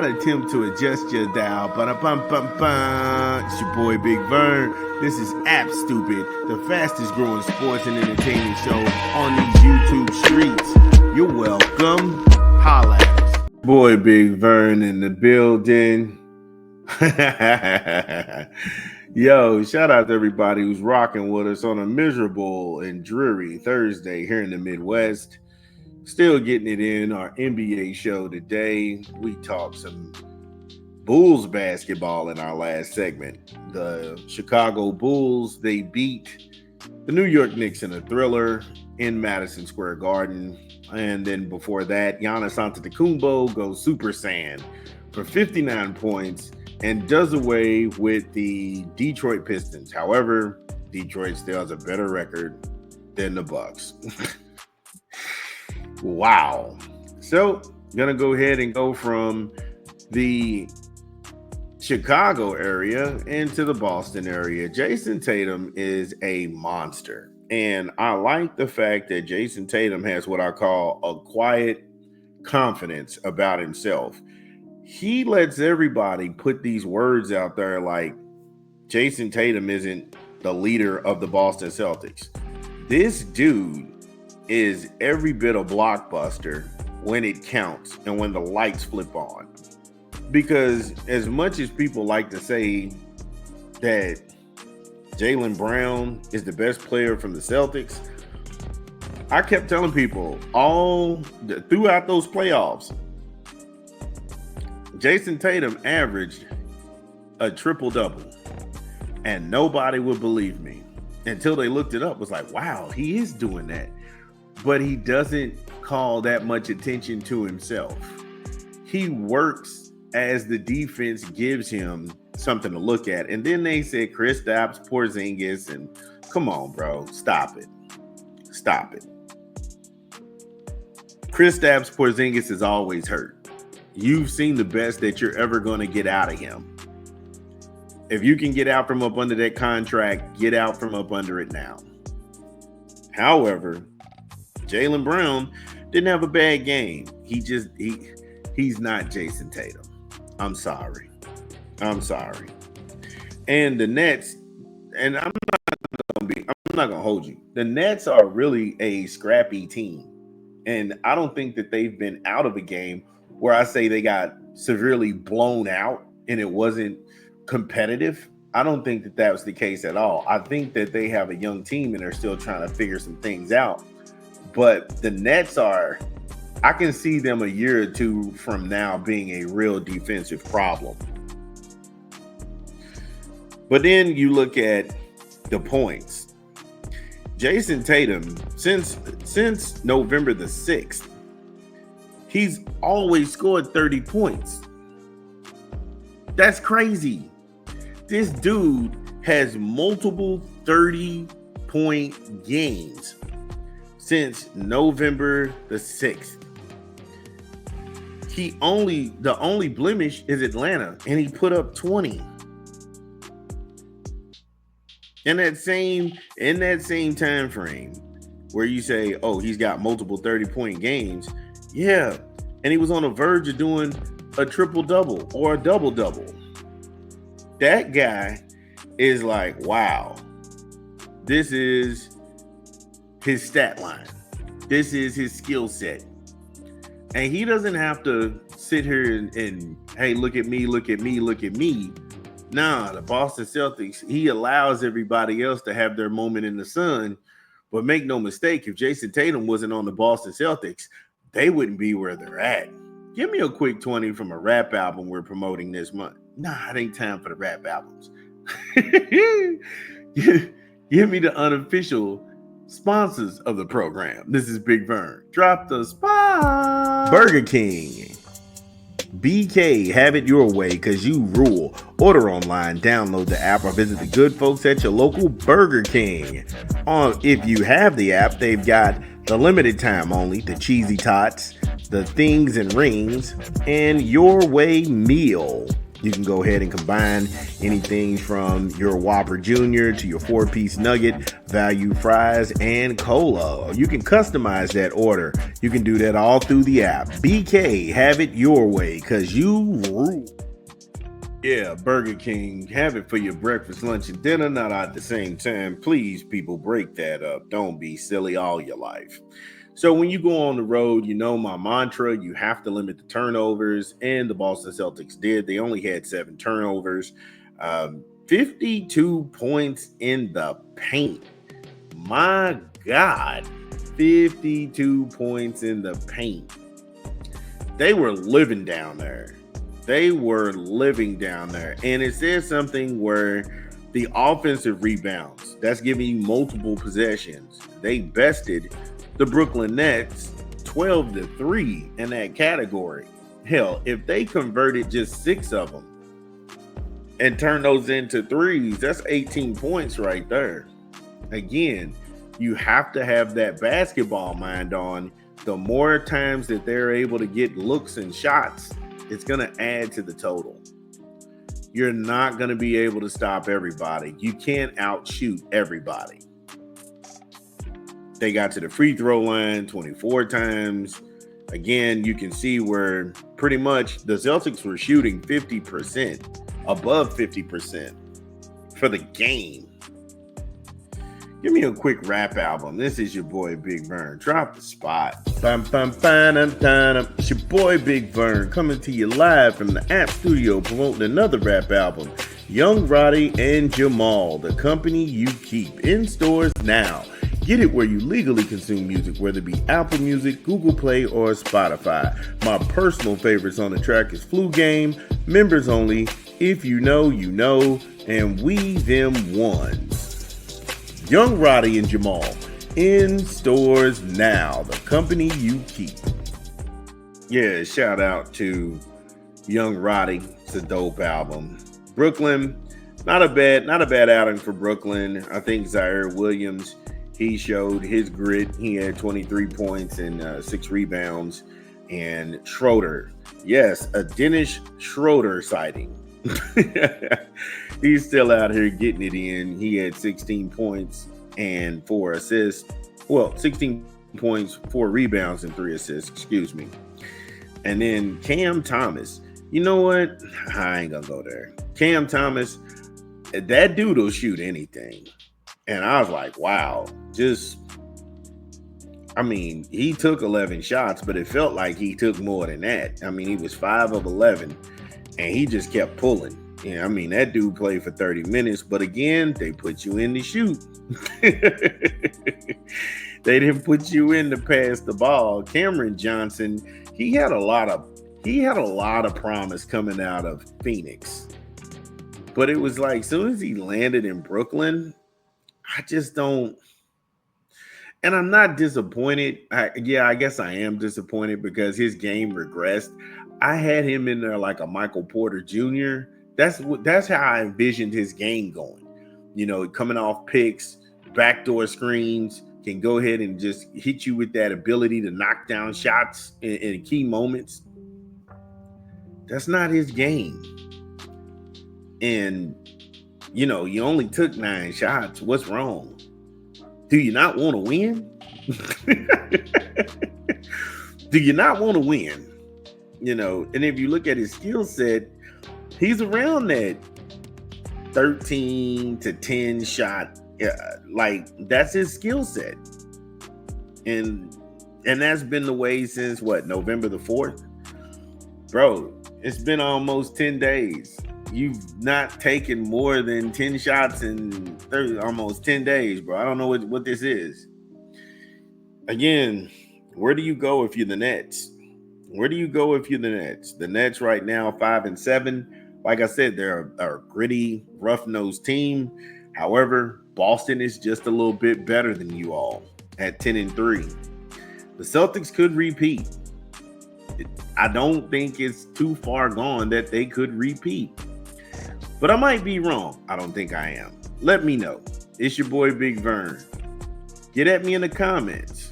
not attempt to adjust your dial. Ba-da-bum-bum-bum. It's your boy Big Vern. This is App Stupid, the fastest growing sports and entertainment show on these YouTube streets. You're welcome. Holla at us. Boy Big Vern in the building. Yo, shout out to everybody who's rocking with us on a miserable and dreary Thursday here in the Midwest. Still getting it in our NBA show today. We talked some Bulls basketball in our last segment. The Chicago Bulls, they beat the New York Knicks in a thriller in Madison Square Garden. And then before that, Giannis Antetokounmpo goes Super Saiyan for 59 points and does away with the Detroit Pistons. However, Detroit still has a better record than the Bucks. Wow. So, gonna go ahead and go from the Chicago area into the Boston area. Jayson Tatum is a monster. And I like the fact that Jayson Tatum has what I call a quiet confidence about himself. He lets everybody put these words out there like Jayson Tatum isn't the leader of the Boston Celtics. This dude is every bit a blockbuster when it counts and when the lights flip on. Because as much as people like to say that Jaylen Brown is the best player from the Celtics, I kept telling people throughout those playoffs, Jayson Tatum averaged a triple-double, and nobody would believe me until they looked it up. It was like, wow, he is doing that. But he doesn't call that much attention to himself. He works as the defense gives him something to look at. And then they said Kristaps Porzingis, and come on, bro, stop it. Stop it. Kristaps Porzingis is always hurt. You've seen the best that you're ever going to get out of him. If you can get out from up under that contract, get out from up under it now. However, Jaylen Brown didn't have a bad game. He's not Jayson Tatum. I'm sorry. And the Nets, and I'm not gonna hold you. The Nets are really a scrappy team. And I don't think that they've been out of a game where I say they got severely blown out and it wasn't competitive. I don't think that was the case at all. I think that they have a young team and they're still trying to figure some things out. But the Nets I can see them a year or two from now being a real defensive problem. But then you look at the points. Jayson Tatum, since November the 6th, he's always scored 30 points. That's crazy. This dude has multiple 30-point games since November the 6th. The only blemish is Atlanta, and he put up 20. In that same time frame where you say, oh, he's got multiple 30-point games, yeah, and he was on the verge of doing a triple-double or a double-double. That guy is like, wow, this is his stat line. This is his skill set. And he doesn't have to sit here and hey, look at me. Nah, the Boston Celtics, he allows everybody else to have their moment in the sun. But make no mistake, if Jayson Tatum wasn't on the Boston Celtics, they wouldn't be where they're at. Give me a quick 20 from a rap album we're promoting this month. Nah, it ain't time for the rap albums. Give me the unofficial sponsors of the program. This is Big Vern. Drop the spot. Burger King. BK, have it your way because you rule. Order online, download the app, or visit the good folks at your local Burger King. If you have the app, they've got the limited time only, the cheesy tots, the things and rings, and your way meal. You can go ahead and combine anything from your Whopper Jr. to your 4-piece nugget, value fries, and cola. You can customize that order. You can do that all through the app. BK, have it your way, because you rule. Yeah, Burger King, have it for your breakfast, lunch, and dinner, not at the same time. Please, people, break that up. Don't be silly all your life. So when you go on the road, you know my mantra, you have to limit the turnovers, and the Boston Celtics did. They only had 7 turnovers, 52 points in the paint. My God, 52 points in the paint. They were living down there. And it says something where the offensive rebounds, that's giving you multiple possessions. They bested the Brooklyn Nets 12-3 in that category. Hell, if they converted just 6 of them and turned those into threes, that's 18 points right there. Again, you have to have that basketball mind on. The more times that they're able to get looks and shots, it's going to add to the total. You're not going to be able to stop everybody. You can't outshoot everybody. They got to the free throw line 24 times. Again, you can see where pretty much the Celtics were shooting 50%, above 50% for the game. Give me a quick rap album. This is your boy Big Vern. Drop the spot. It's your boy Big Vern coming to you live from the App Studio promoting another rap album. Young Roddy and Jamal, the company you keep. In stores now. Get it where you legally consume music, whether it be Apple Music, Google Play, or Spotify. My personal favorites on the track is Flu Game, Members Only, If You Know, You Know, and We Them Ones. Young Roddy and Jamal, in stores now, the company you keep. Yeah, shout out to Young Roddy. It's a dope album. Brooklyn, not a bad outing for Brooklyn. I think Zaire Williams, he showed his grit. He had 23 points and 6 rebounds. And Schroeder, yes, a Dennis Schroeder sighting. He's still out here getting it in. He had 16 points and 4 assists. Well, 16 points, 4 rebounds, and 3 assists, excuse me. And then Cam Thomas. You know what? I ain't gonna go there. Cam Thomas, that dude will shoot anything. And I was like, wow. He took 11 shots, but it felt like he took more than that. He was 5 of 11, and he just kept pulling. Yeah, that dude played for 30 minutes, but again, they put you in to shoot. They didn't put you in to pass the ball. Cameron Johnson, he had a lot of promise coming out of Phoenix. But it was like, as soon as he landed in Brooklyn, I just don't. And I'm not disappointed. I guess I am disappointed because his game regressed. I had him in there like a Michael Porter Jr. That's how I envisioned his game going. Coming off picks, backdoor screens, can go ahead and just hit you with that ability to knock down shots in key moments. That's not his game. And, you only took 9 shots. What's wrong? Do you not want to win? Do you not want to win? And if you look at his skill set, he's around that 13 to 10 shot. That's his skill set. And that's been the way since November the 4th? Bro, it's been almost 10 days. You've not taken more than 10 shots in almost 10 days, bro. I don't know what this is. Again, where do you go if you're the Nets? The Nets right now, 5-7. Like I said, they're a gritty, rough-nosed team. However, Boston is just a little bit better than you all at 10-3. The Celtics could repeat. I don't think it's too far gone that they could repeat. But I might be wrong. I don't think I am. Let me know. It's your boy Big Vern. Get at me in the comments.